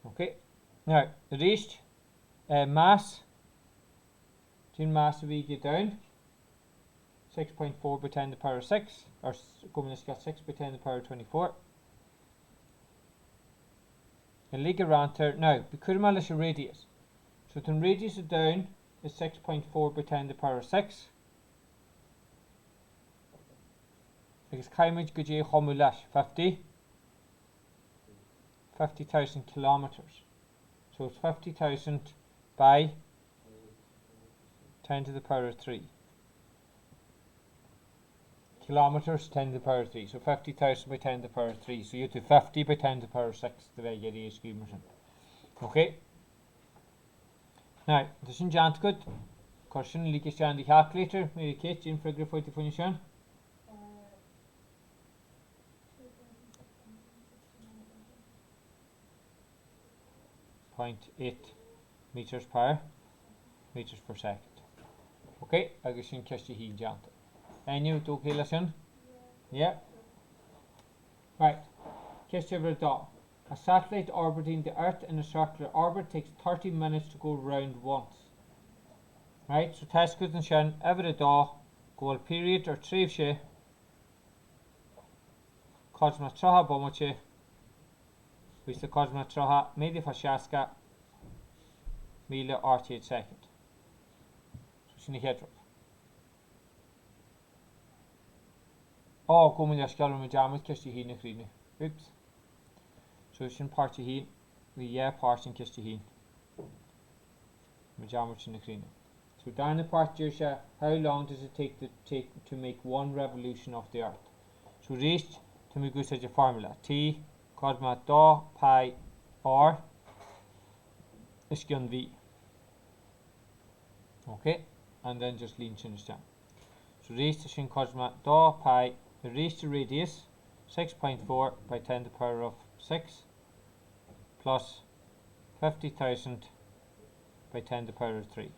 Okay, now the rest mass, tin mass we get down 6.4 by 10 to the power 6, or going to get 6 by 10 to the power 24. And like around there now, because my little radius, so the radius down is 6.4 by 10 to the power 6. Because Kaimage Guje Homulash 50,000 kilometers. So it's 50,000 by 10 to the power 3. Kilometers 10 to the power 3. So 50,000 by 10 to the power 3. So you do 50 by 10 to the power 6 today, get a scheme. Okay. Now, this is Jant good. Question, like is Jan the calculator. Maybe Kate, in for a graph to finish on. 0.8 meters per second. Okay, I guess you can catch the heat Jant. And you okay, listen? Yeah. Right. Catch every dot. A satellite orbiting the Earth in a circular orbit takes 30 minutes to go round once. Right, so test good and shan every day goal period or trivshe Cosma Traha Bomoche, which the Cosma Traha Medi Fashaska Mila RT second. So she head. Oh, come in your skull with Jamus, Kisti Heen, Green. Oops. So she party heen, the yeah part in Kisti Heen. Majamus in the green. So down the part Jersha, how long does it take to make one revolution of the Earth? So reached to me go such a formula. T cosma da pi r iskin v. Okay, and then just lean to understand. So raised to shin cosma da pi, the raised to radius 6.4 by 10 to the power of 6 plus 50,000 by 10 to the power of 3.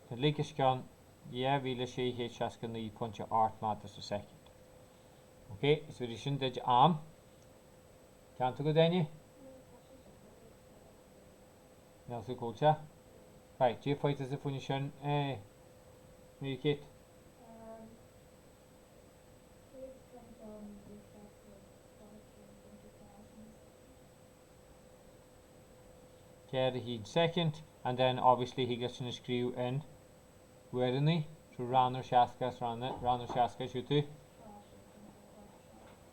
The leakage can, yeah, we will see here can the punch of art matters a second. Okay, so this is the arm. Can't go down. Now, so culture. Right, J fight is the function. Make it. Carry he second, and then obviously he gets in a screw in. Where in he? So Rana Shaskas, Rana Shaskas, you do.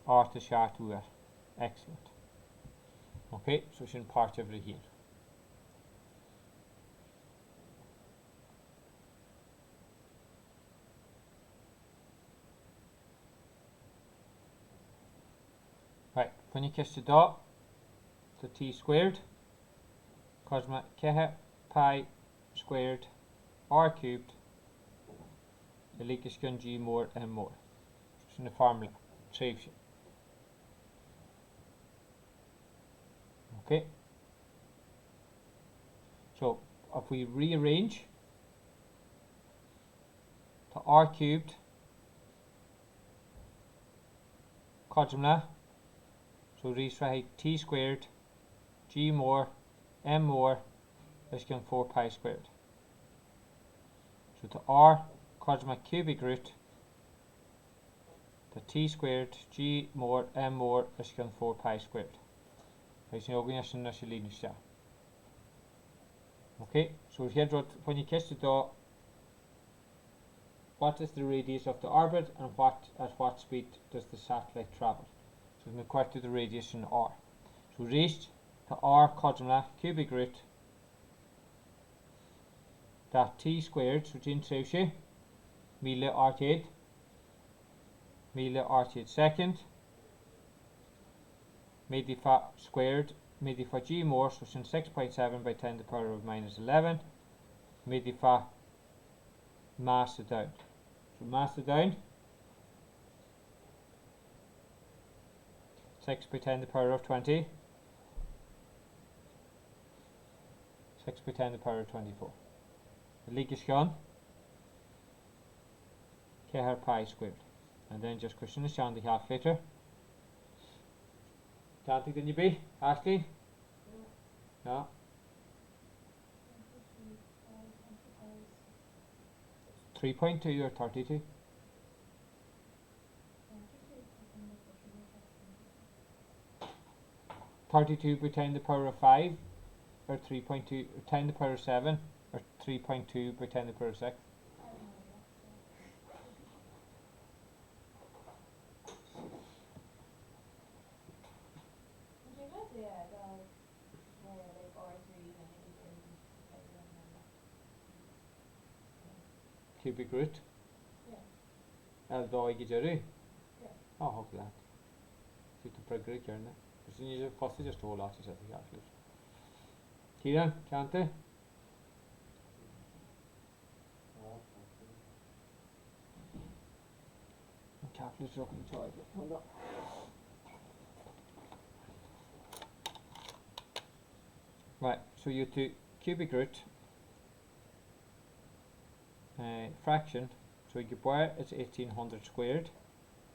Or the short wear. Excellent. Okay, so it's in part over here. Right, when you kiss the dot, the t squared, cosma keha pi squared r cubed, the leakage gun g more and more. It's in the formula. Saves you. Okay. So if we rearrange to r cubed cosmla, so reach right t squared g more m more is going 4 pi squared. So to r cosma cubic root, the t squared g more m more is going 4 pi squared. Okay, so here when you catch the dot, what is the radius of the orbit and at what speed does the satellite travel? So we equate to the radius in r. So raised to r cosmla cubic root that t squared, so in Ceacht, mile arcade second, made squared, made g more, so it's in 6.7 by 10 to the power of minus 11, made mass it down. So mass it down, 6 by 10 to the power of 20, 6 by 10 to the power of 24. The leak is gone, kh pi squared. And then just question the calculator. Can't think then you be? Ashley? No. 3.2 or 32? 32 by 10 to the power of 5 or 3.2 or 10 to the power of 7 or 3.2 by 10 to the power of 6. Cubic root? El dói gyda'r Oh, hopefully that. So to progress here now. But you need to just a whole lot of calculate. Kieran, can't they? Calculator up in the toilet. Hold on. Right, so you do cubic root fraction. So you bar is 1800 squared.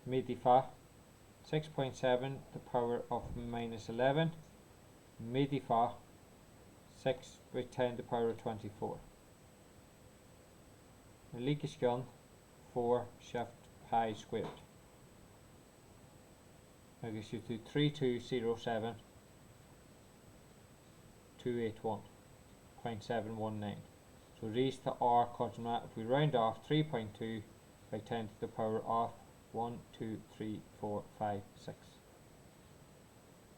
Medifa 6.7 the power of minus 11. Medifa 6 by 10 the power of 24. The leakage gun 4 shaft pi squared. I guess you do 3207 281.719. So raised to r coordinate, if we round off 3.2 by 10 to the power of 1, 2, 3, 4, 5, 6.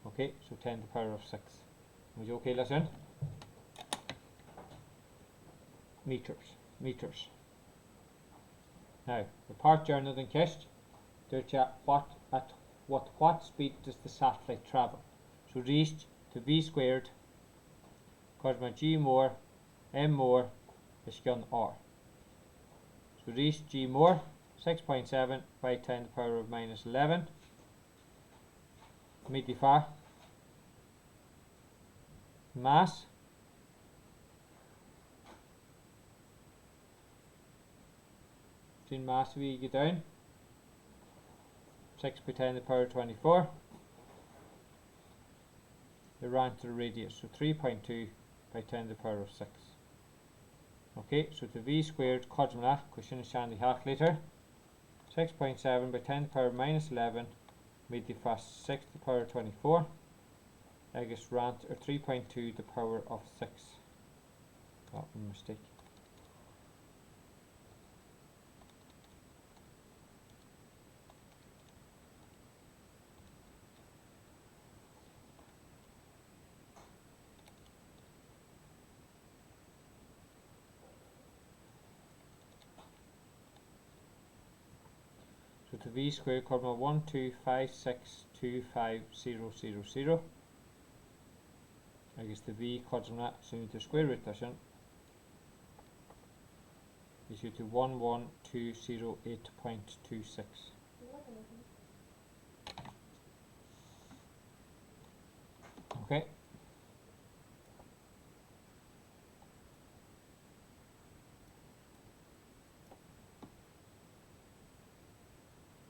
Okay, so 10 to the power of 6. Was you okay, listen? Meters. Now, the part journal in Ceacht, at what speed does the satellite travel? So raised to v squared, coordinate g more, m more, is gun r. So raised g more, 6.7 by 10 to the power of minus 11. Medifa mass mass we get down 6 by 10 to the power of 24. The round to the radius, so 3.2 by 10 to the power of 6. Okay, so the v squared quadrumla, question is Shandy calculator, 6.7 by 10 to the power of minus 11, made the fast 6 to the power of 24, I guess round or 3.2 to the power of 6. Got a mistake. So to v squared comma 125625000. I guess the v quadrumla, so you need to square root this in. Is equal to 11208.26. Okay.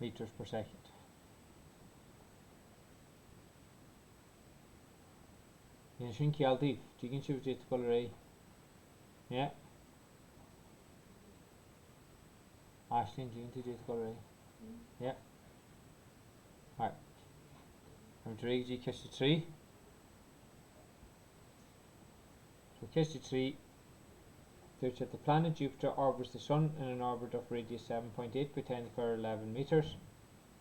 Meters per second. You can see LD. You can choose it color A. Yeah. Ashley, you can choose it color A. Yeah. Alright. I'm going to Ceacht 3. So Ceacht 3. There's that the planet Jupiter orbits the Sun in an orbit of radius 7.8 by 10 to the power 11 meters.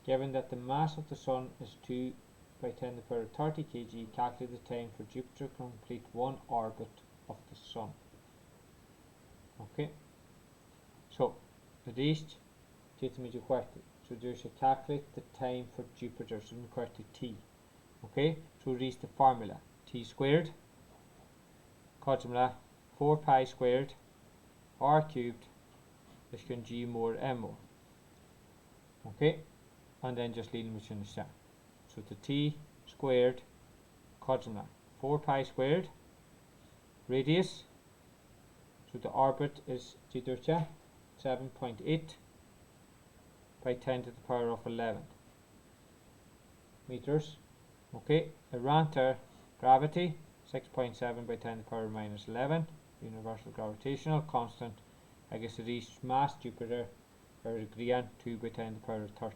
Given that the mass of the Sun is 2 by 10 to the power 30 kg, calculate the time for Jupiter to complete one orbit of the Sun. Okay. So, the east, so there's a calculate the time for Jupiter, so we require to t. Okay, so reach the formula t squared, quadrumla 4 pi squared r cubed is going g more m more. Okay, and then just leave them between the star. So the t squared quadrumla 4 pi squared radius, so the orbit is 7.8 by 10 to the power of 11 meters. Okay, Ranter gravity 6.7 by 10 to the power minus 11, universal gravitational constant agus a rís mass Jupiter ar grian 2 by 10 to the power 30.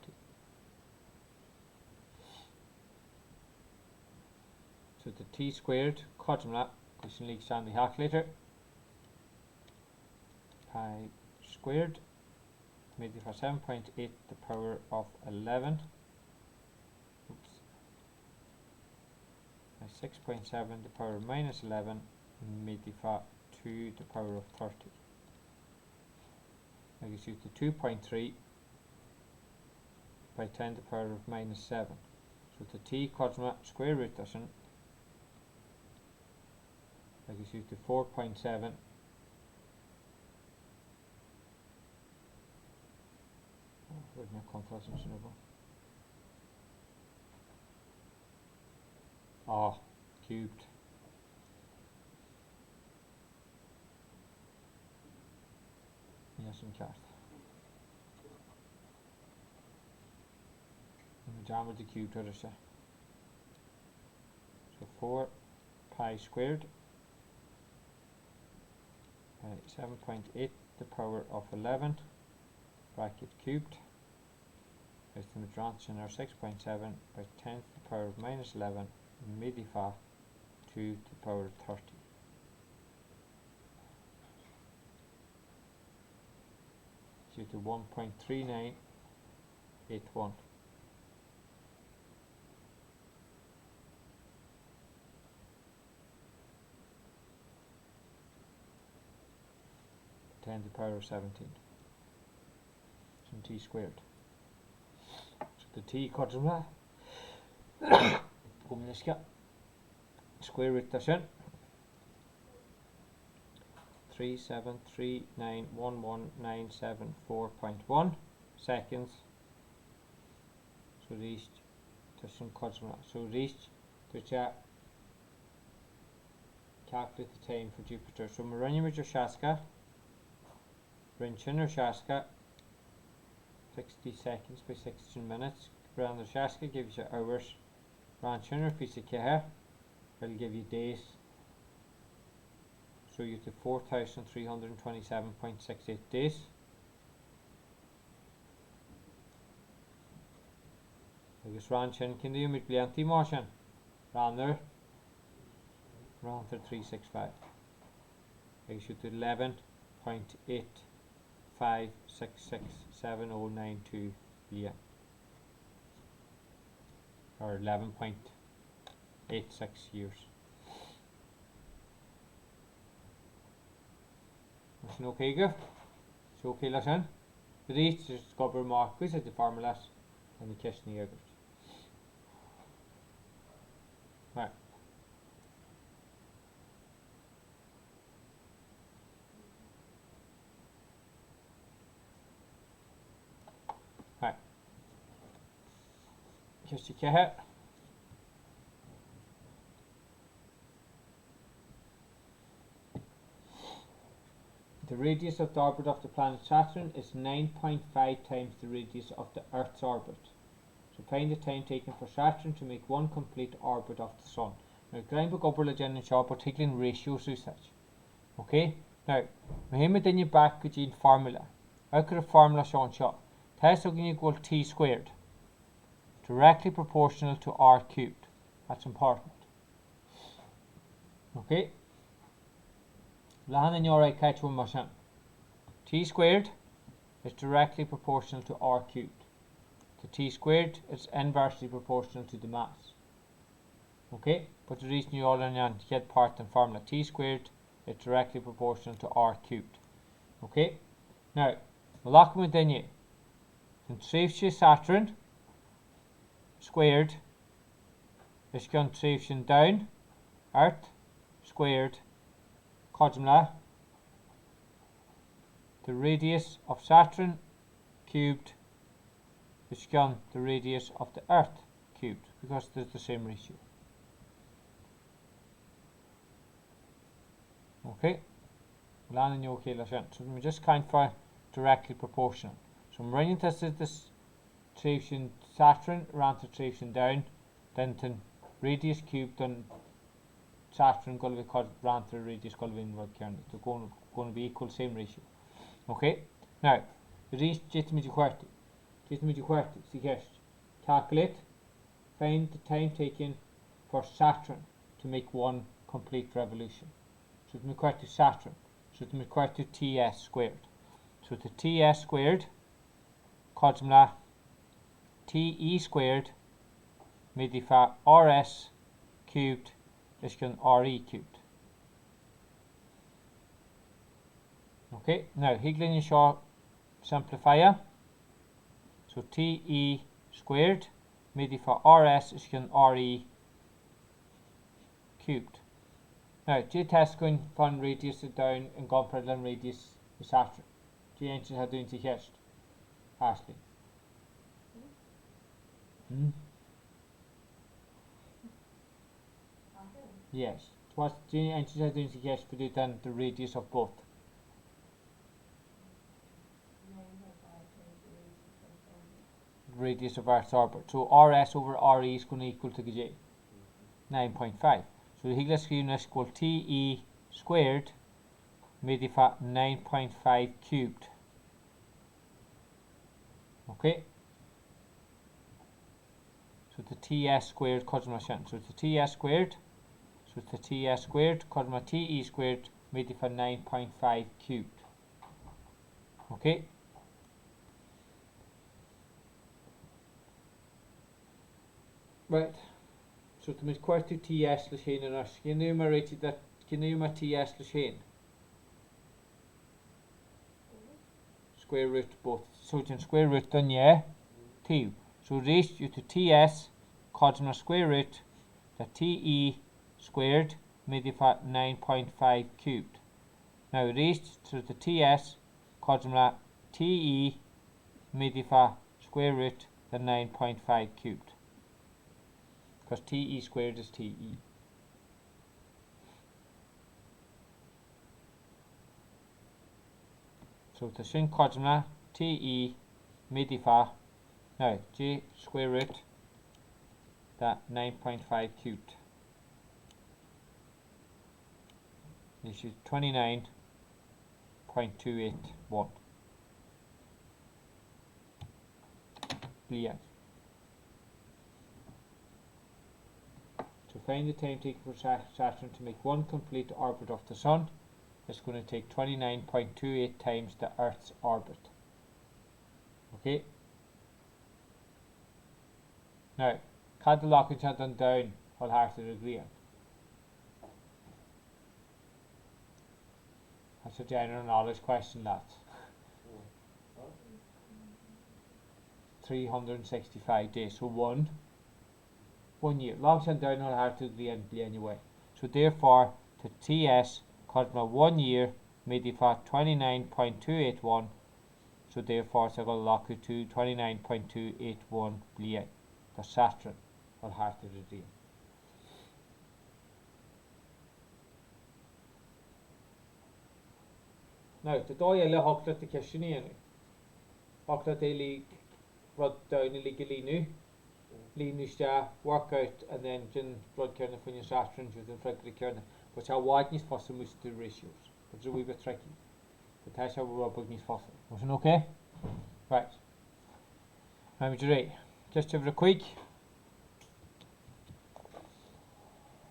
So the t squared quadrumla question leaks on the calculator pi squared made for 7.8 the power of 11. Oops. 6.7 the power of minus 11 made for 2 the power of 30. I guess use the 2.3 by 10 to the power of minus 7. So the t quadrumla square root doesn't. I guess use the 4.7 where'd my contrast in Shinabo? Oh, cubed. Yes, in Ceacht. And the jam with the cube to say. So 4 pi squared by 7.8 the power of 11 bracket cubed is the Madranson or 6.7 by 10 to the power of minus 11 midifa 2 to the power of 30. Due to 1.3981. To the power of 17. Some t squared. So the t quadrumla square root das in 37391197.4.1 seconds. So reached to some quadrumla. So reached to calculate the time for Jupiter. So we're running with your Shaska. Rinchin or Shaska 60 seconds by 16 minutes. Brand or Shaska gives you hours. Ranchin or Fisic will give you days. So you have 4,327.68 days. I guess Ranchin can do with plenty motion. Ranner 365. I guess you have 11.85667.092 billion. Or 11.86 years. Is it okay, Gov? It's okay, listen. The reach is cover mark with the formulas and the question here. Right. Right. Just to care. The radius of the orbit of the planet Saturn is 9.5 times the radius of the Earth's orbit. So find the time taken for Saturn to make one complete orbit of the Sun. Now, grind book upper legend and show particularly in ratios research. Okay? Now, we have it in your back with the formula. How could a formula show and show? Test looking equal t squared. Directly proportional to r cubed. That's important. Okay? Land in your right catch one more. T squared is directly proportional to r cubed. The t squared is inversely proportional to the mass. Okay, but the reason you all learn to get part in formula t squared is directly proportional to r cubed. Okay, now lock me then you. And Saturn squared is going to down Earth squared quadrumla the radius of Saturn cubed is gone the radius of the Earth cubed because there's the same ratio. Okay, landing you okay, listen. So we just count for directly proportional. So I'm running this traction Saturn around to traction down, then to radius cubed on Saturn going to be rantar radius going to be in Kern. They're going to be equal, same ratio. Okay. Now, reach jitmidi quarti. Ceacht. Calculate. Find the time taken for Saturn to make one complete revolution. So it's equal to Saturn. So it's equal to TS squared. So the TS squared, cosmla TE squared, midifa RS cubed is RE cubed. Okay, now Higlin Shaw simplifier. So TE squared, midifa RS is RE cubed. Now, J test going from radius down and gone parallel radius is Saturn. J inches are doing Ceacht. Ashley. Yes. What J inches are doing Ceacht for then the radius of both. Radius of Earth's orbit. So RS over RE is going to equal to J. 9.5. So the Higgins unit is equal TE squared midifa 9.5 cubed. Okay. So the TS squared cosma shan. So it's the TS squared. So it's the TS squared cosma TE squared midifa 9.5 cubed. Okay. Right. So to make quarter TS Lashane and us, can you enumerate that? Can you enumerate TS Lashane? Square root both. So it's in square root done, yeah? 2. So raised you to TS, cosma square root, the TE squared, midifa 9.5 cubed. Now raised to the TS, cosma TE, midifa square root, the 9.5 cubed. Because TE squared is TE. So the shin cosma TE midifa now J square root that 9.5 cubed. This is 29.281. Brilliant. To find the time taken for Saturn to make one complete orbit of the Sun, it's going to take 29.28 times the Earth's orbit. Okay. Now, can the lock each other down wholeheartedly agree on? That's a general knowledge question, lads. 365 days, so 1 year. Long and down wholeheartedly agree anyway. So therefore, to TS cosma 1 year midifa 29.281. So therefore, it's going to lock it to 29.281 blian. The Saturn wholeheartedly agree. Now, the doyle hocklet the question in. Hocklet they rod down the legal Línuiste workout and then Jin blood kernel when you Saturn using frankly kernel. But how wide is fossil with the ratios. But it's a wee bit tricky. But that's how we're rubbing fossil. Was it okay? Right. I'm ready. Just over a quick.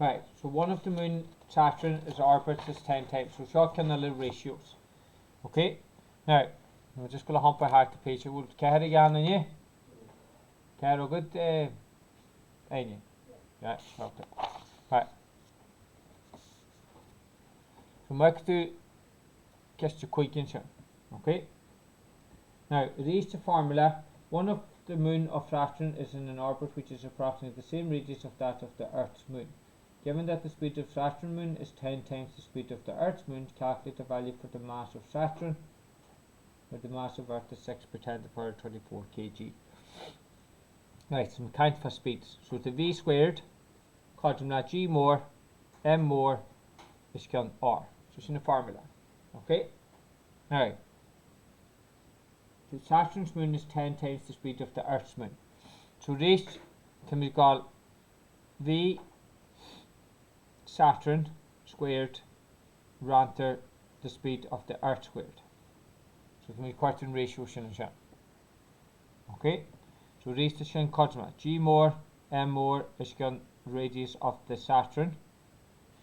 Right, so one of the moon Saturn is orbits is 10 times. So short can the little ratios. Okay? Now, we're just going to hump by heart to page. We'll carry again on you. Carry good, any? Yeah, okay. Right. So, mark to just a quick answer. Okay? Now, reach the formula. One of the moon of Saturn is in an orbit which is approximately the same radius of that of the Earth's moon. Given that the speed of Saturn moon is 10 times the speed of the Earth's moon, calculate the value for the mass of Saturn, where the mass of Earth is 6 per 10 to the power 24 kg. Right, some count for speeds. So the V squared, cosmla G more, M more, is equal to R. So it's in the formula. Okay? Now, the Saturn's moon is 10 times the speed of the Earth's moon. So race can be called V Saturn squared ranter the speed of the Earth squared. So it's my question ratio sin shan. Okay, so reach the shin cosma G more M more is gun radius of the Saturn.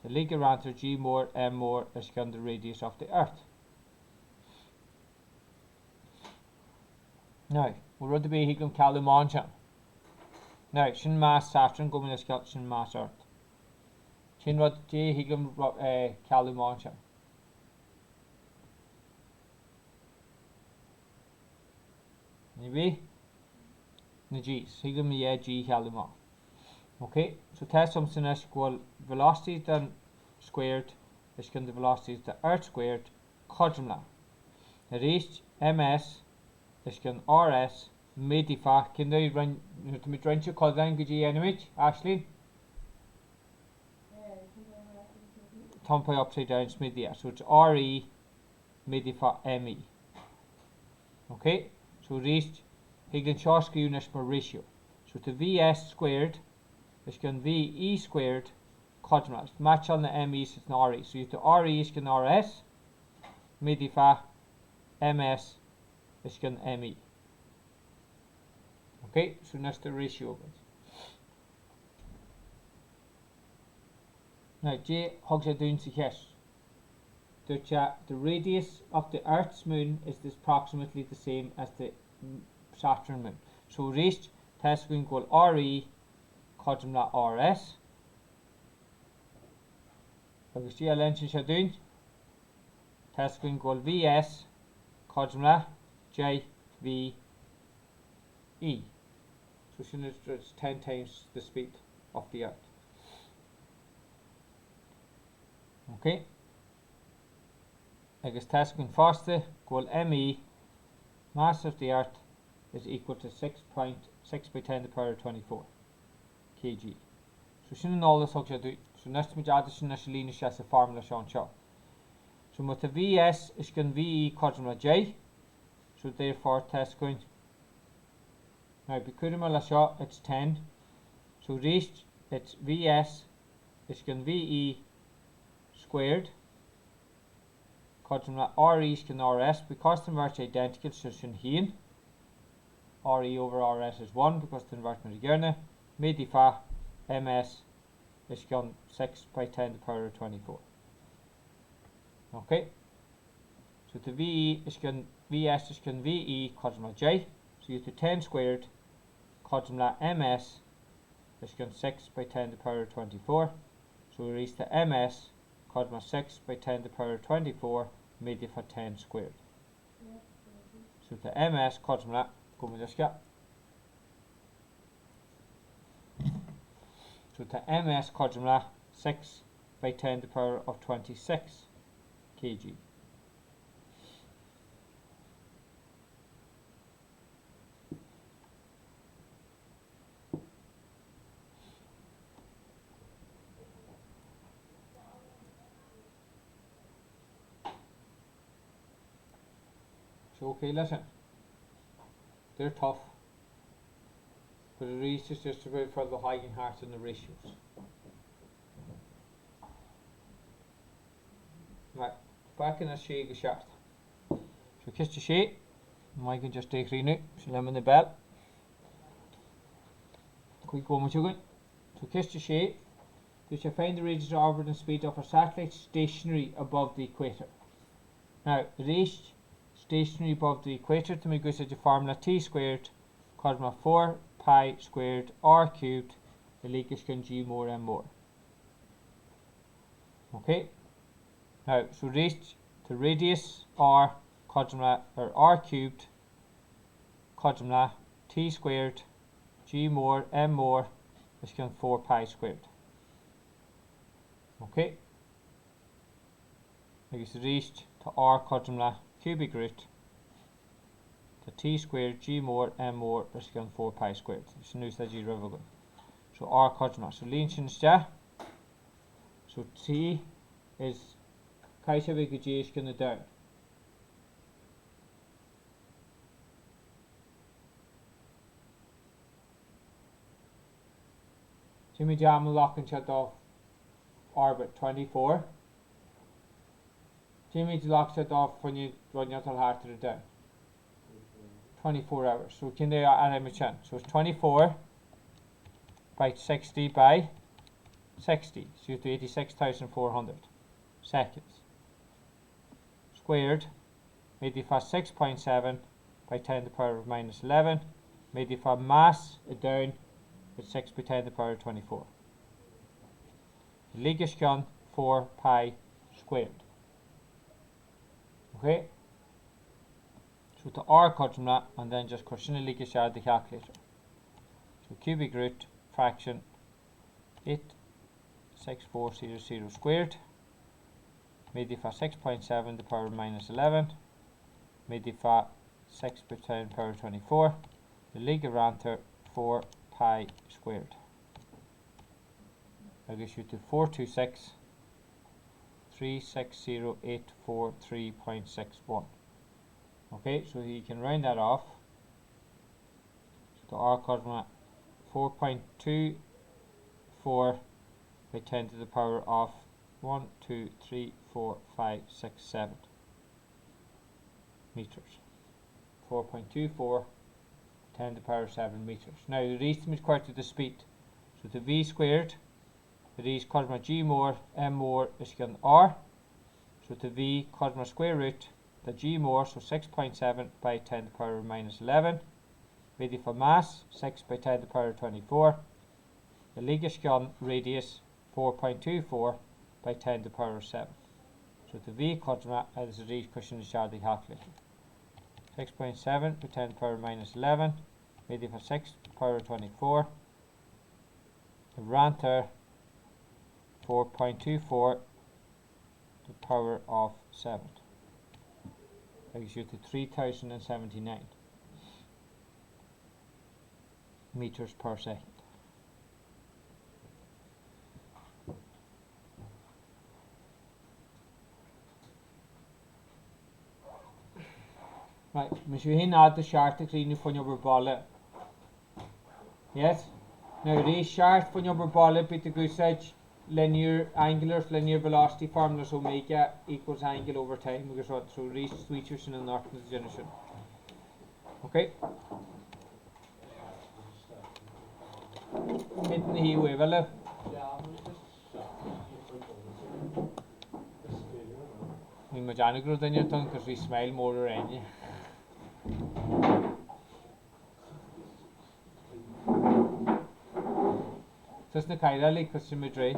The Liga ranter G more M more is gun the radius of the Earth. Now, we'll run the be he can calum on shan. Now, shin mass Saturn go in the shin mass Earth. Chin rod J he can calum on shan. Maybe na G's. He can me G calum on. Okay, so test something is equal velocity then squared is going to velocity is the Earth squared quadrumla. The rest MS is going RS medifa. Can they run to me run your call language anyway, Ashley? Thumb upside down media. So it's RE medifa ME. Okay, so rest Higgin Shawski units per ratio. So to VS squared is going VE squared quadrumla. Match on the ME is an RE. So you have to RE is going RS medifa MS is going ME. Okay, so that's the ratio of it. Now J hugs are doing Ceacht. The radius of the Earth's moon is approximately the same as the Saturn moon. So rest test going equal RE quadrumla RS. Agus G lension shall doing test going equal VS quadrumla J V E. So it's 10 times the speed of the Earth. Okay. I guess test going faster equal ME mass of the Earth is equal to 6.6 by 10 to the power of 24 kg. So sin all this hug do. So next me add sin national as a formula shown show. So with the VS is going VE quadrumla J. So therefore test going. Now because my show it's 10. So reached it's VS is going VE squared quadrumla RE is going RS because the inverse identical so sin hien. RE over RS is 1 because the inverse again. Medifa MS is gone 6 by 10 to the power of 24. Okay. So the VE is gone VS is gone VE quadrumla J. So you have to 10 squared quadrumla MS is gone 6 by 10 to the power of 24. So we reach the MS quadrumla 6 by 10 to the power of 24 medifa 10 squared. So the MS quadrumla go with this guy. So the MS quadrumla 6 by 10 to the power of 26 kg. So okay, listen. They're tough. But the reach is just about for the hiking heart and the ratios. Right, back in a Ceacht. So kiss the sheet. Mike can just take Renu, so lemon the bell. Quick go with you going. So kiss the sheet. You shall find the radius of orbit and speed of a satellite stationary above the equator. Now, reached stationary above the equator to make use of the formula T squared quadrumla 4 pi squared R cubed the leak is going G more M more. Okay. Now, so reached the radius R quadrumla or R cubed quadrumla T squared G more M more is going 4 pi squared. Okay. I guess reached to R quadrumla cubic root to T squared G more M more is going 4 pi squared. So now that you river. So R quadrumla. So lean ja. So T is Kaisa big G is going to down. Jimmy Jam locking shut off orbit 24. Jimmy lock shut off when you run your heart to the down. 24 hours. So can they add a machine? So it's 24 by 60 by 60. So you have to 86,400 seconds. Squared. Made for 6.7 by 10 to the power of minus 11. Made for mass it down with 6 by 10 to the power of 24. Lígas gun 4 pi squared. Okay? So to R cut from that and then just question the lígas add the calculator. So cubic root fraction 86400 squared. Made for 6.7 to the power of minus 11. Made for 6 by 10 to the power of 24. The lígas ranter 4 pi squared. I guess you to 426 360,843.61. Okay, so you can round that off. So R cosma 4.24 by 10 to the power of 1, 2, 3, 4, 5, 6, 7 meters. 4.24 10 to the power of 7 meters. Now the estimate quite to the speed. So the V squared, the is cosma G more, M more is equal to R. So the V cosma square root, the G more, so 6.7 by 10 to the power of minus 11. Ready for mass, 6 by 10 to the power of 24. The lígas gun radius, 4.24 by 10 to the power of 7. So the V cosma, as the read question is the calculator. 6.7 by 10 to the power of minus 11. Ready for 6 to the power of 24. The ranter 4.24 to the power of 7. That gives you to 3079 meters per second. Right, monsieur hin add the Ceacht to clean van your balle. Yes? Now these Ceacht van your balle bit the goosage linear angular linear velocity formulas omega equals angle over time because what through these switches in the north generation. Okay? Mitten he wevele. We imagine grow than your tongue because we smile more around you. Just the kaira like because you dry.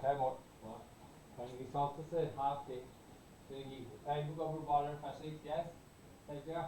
Time more. When we thought this half day, so you go over border for 6 yes? Take care.